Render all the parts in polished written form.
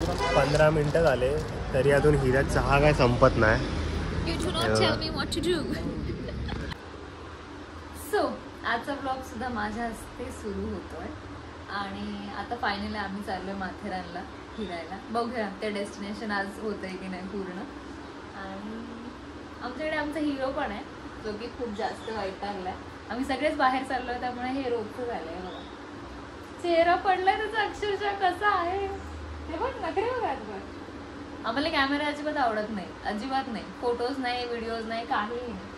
15 मिनिटं झाले तरी अजून हिरा चहा काय संपत नाही. सो आजचा ब्लॉग सुद्धा माझ्या हस्ते सुरू होतोय आणि आता फायनली आम्ही चाललोय माथेरानला फिरायला. बघूया ते डेस्टिनेशन आज होतंय की नाही पूर्ण. आणि आमच्याकडे आमचा हिरो पण आहे जो की खूप जास्त वैतागलाय. आम्ही सगळेच बाहेर चाललोय त्यामुळे हे रोजचं झालंय. बघा चेहरा पडलाय त्याचा अक्षरशः कसा आहे हे बघ. नखरे बघा. आम्हाला कॅमेरा अजिबात आवडत नाही, अजिबात नाही. फोटोज नाही, व्हिडिओज नाही, काहीही नाही.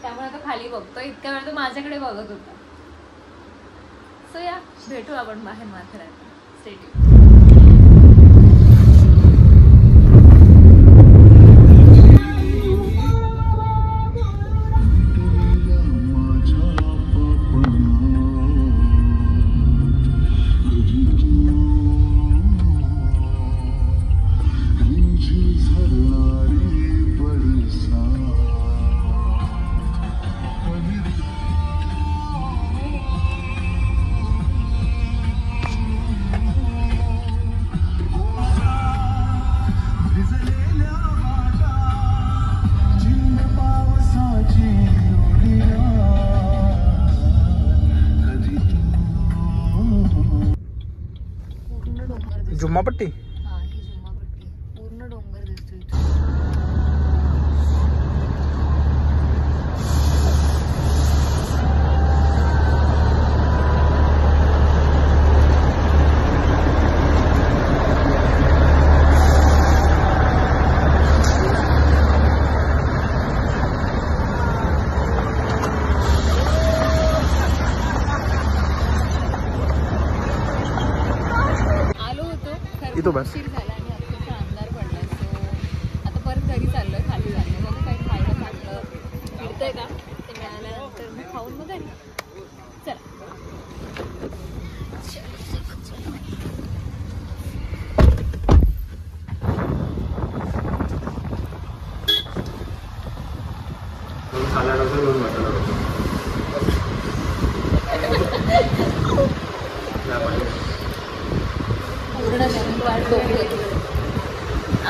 त्यामुळे तो खाली बघतो. इतक्या वेळ तो माझ्याकडे बघत होता. सो या भेटू आपण बाहेर माथेरान. Stay tuned. जुम्मापट्टी पूर्ण डोंगर दिसतो. इथं बस. उशीर झाला आणि अक्षरशः अंधार पडलाय. सो आता परत घरी चाललोय. खाली चाललोय. मग काही खायला चांगलं मिळतंय का ते मिळाल्यानंतर मग खाऊन मग घरी. चला पूर्ण मेनूकार्ड बघूया.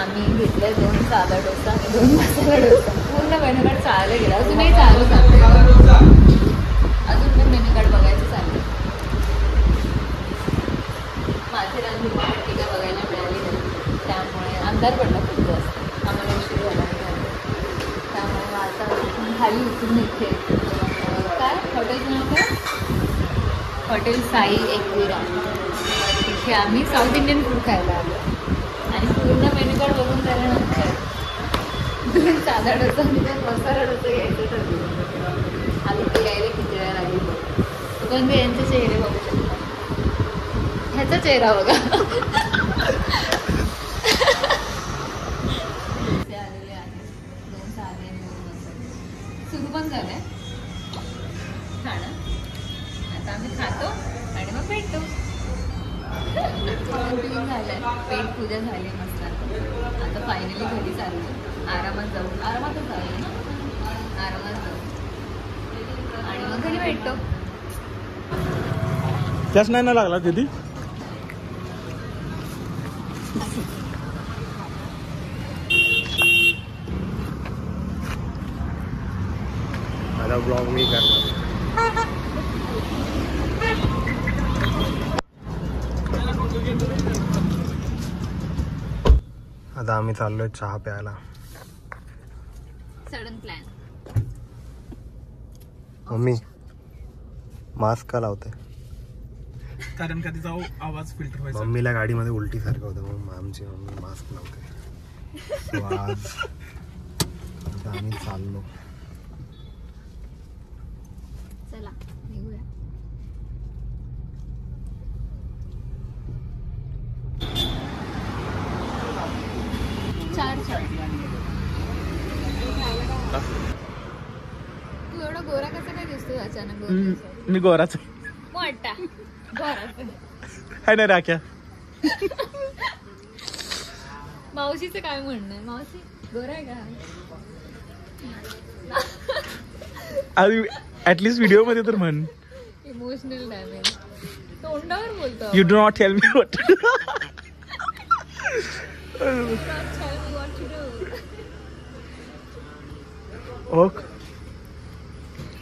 आम्ही घेतलंय 2 साधा डोसा आणि 2 मसाला डोसा. पूर्ण मेनूकार्ड चाललं गेला. अजूनही चालू सांगते. अजून पण मेनूकार्ड बघायचं चाललं. माथेरान झुम्मापट्टी काय बघायला मिळाली नाही त्यामुळे अंधार पडला खूप जास्त. आम्हाला उशीर झाला त्यामुळे आता खाली उतरून निघते. काय हॉटेलचं नाव काय? हॉटेल साई एकविरा. तिथे आम्ही साऊथ इंडियन फूड खायला आलो आणि पूर्ण मेन्यूकार्ड बघून झाल्यानंतर साधा डोसा मसाला डोसा घ्यायचं ठरवलं. आम्ही ते यायला किती वेळा लागेल पण ते यांचे चेहरे बघू शकता. ह्याचा चेहरा बघा. आलेले आहेत 2 साधे आणि 2 मसाले. सुरू पण झालंय खाणं. आता आम्ही खातो आणि मग भेटतो. झालंय. पेट पूजा झाली मस्त. आता फायनली घरी चाललो. आरामात जाऊ. आरामातच जाऊ ना. आरामात जाऊ आणि मग घरी भेटतो. त्याच नाही ना लागला दीदी. आता ब्लॉग मी करणार. आता आम्ही चाललोय चहा प्यायला. Sudden plan. मम्मी मास्क का लावते? कारण कधी जाऊ आवाज फिल्टर व्हायचा. मम्मीला गाडीमध्ये उलटी सारखं होतं मग आमची मम्मी मास्क लावते. So, आज आता आम्ही चाललो. चला निघूया. तू एवढा गोरा कसा काय दिसतो अचानक? मी गोराच मोठा गोरा आहे ना राख्या. मावशीचं काय म्हणणं आहे? मावशी गोरा आहे का? ऍटलीस्ट व्हिडिओ मध्ये तर म्हण. इमोशनल डॅमेज तोंडावर बोलतो. You do not tell me what.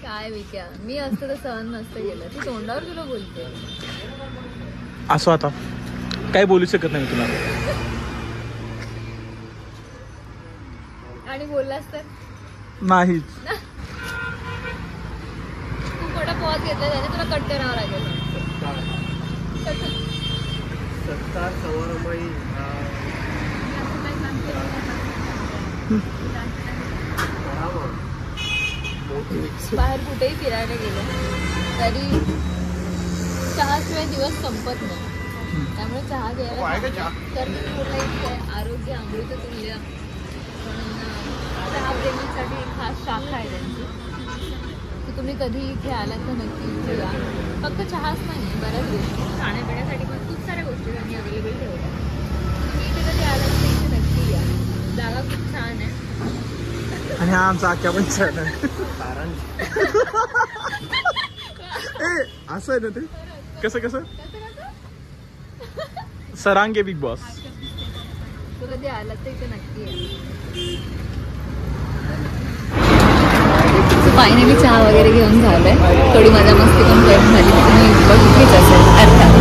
काय विक्या, मी असतं तर सहन नसतं गेलं. ती तोंडावर तुला बोलते. असं आता काय बोलू शकत नाही तुला. आणि बोललास तर नाहीच. तू थोडा पॉज घेतला त्याने तुला कट करावं लागेल. बाहेर कुठेही फिरायला गेलो तरी चहाशिवाय दिवस संपत नाही. त्यामुळे चहा घ्यायला तर आरोग्य अमृत तुल्य चहा प्रेमीसाठी खास शाखा आहे त्यांची. की तुम्ही कधी इथे आलात तर नक्की इथे या. फक्त चहाच नाही, बऱ्याच गोष्टी खाण्यापिण्यासाठी पण खूप साऱ्या गोष्टी त्यांनी अवेलेबल ठेवल्या. तुम्ही इथे कधी आलात तर इथे नक्की या. जागा खूप छान आहे. आणि हा आमचा आख्या पण छान आहे. असं आहे ना ते. कसं सरांगे बिग बॉस. तू कधी आलात तर इथे नक्की या. फायनली चहा वगैरे घेऊन झालंय. थोडी मजा मस्ती पण करून झाली. तुम्ही बघितलीच असेल अर्थात.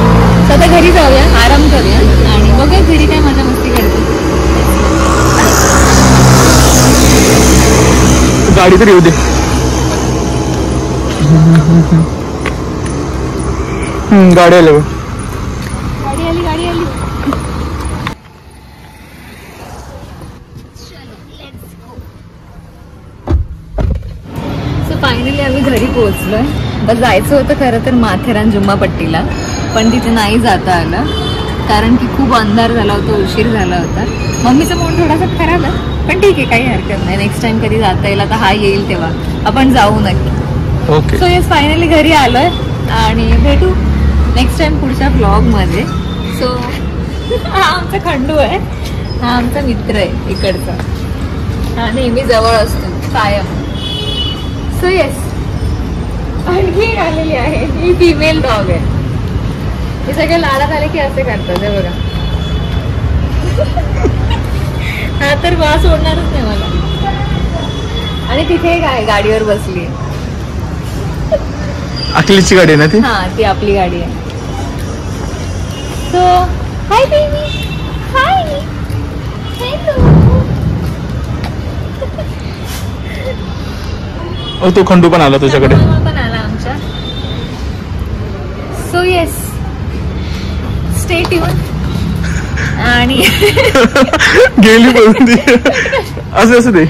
तर आता घरी जाऊया, आराम करूया आणि बघूया घरी काय मजा मस्ती करते. गाडी तर येऊ दे. गाडी आली बघ. गाडी आली. सो फायनली आम्ही घरी पोहोचलोय. बस जायचं होतं खरं तर माथेरान जुम्मापट्टीला, पण तिथे नाही जाता आलं कारण की खूप अंधार झाला होता, उशीर झाला होता. मम्मीचं मूड थोडासा खराब आहे, पण ठीक आहे, काही हरकत नाही. नेक्स्ट टाइम कधी जाता येईल, आता हा येईल तेव्हा आपण जाऊ नक्की. ओके. सो येस फायनली घरी आलोय आणि भेटू नेक्स्ट टाइम पुढच्या ब्लॉग मध्ये. सो हा आमचा खंडू आहे, हा आमचा मित्र आहे इकडचा. हा नेहमी जवळ असतो कायम. सो येस आणखी एक आलेली आहे, ही फिमेल डॉग आहे. हे सगळे लाडात आले की असे करतात हे बघा. हा तर वास सोडणारच नाही मला. आणि तिथे एक आहे गाडीवर बसली. अखिलेशची गाडी आहे ना ती. हा ती आपली गाडी आहे. So hi baby. हाय ओ तो खंडू पण आला तुझ्याकडे. पण आला आमच्या. So yes stay tune. आणि गेली बोलून ती. असं दे.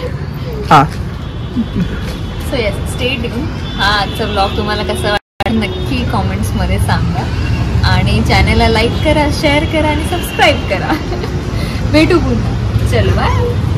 हा सो येस स्टे ट्यून. हा आजचा ब्लॉग तुम्हाला कसा वाटला नक्की कॉमेंट्स मध्ये सांगा. आणि चॅनलला लाईक करा, शेअर करा आणि सबस्क्राईब करा. भेटू पुन्हा. चल बाय.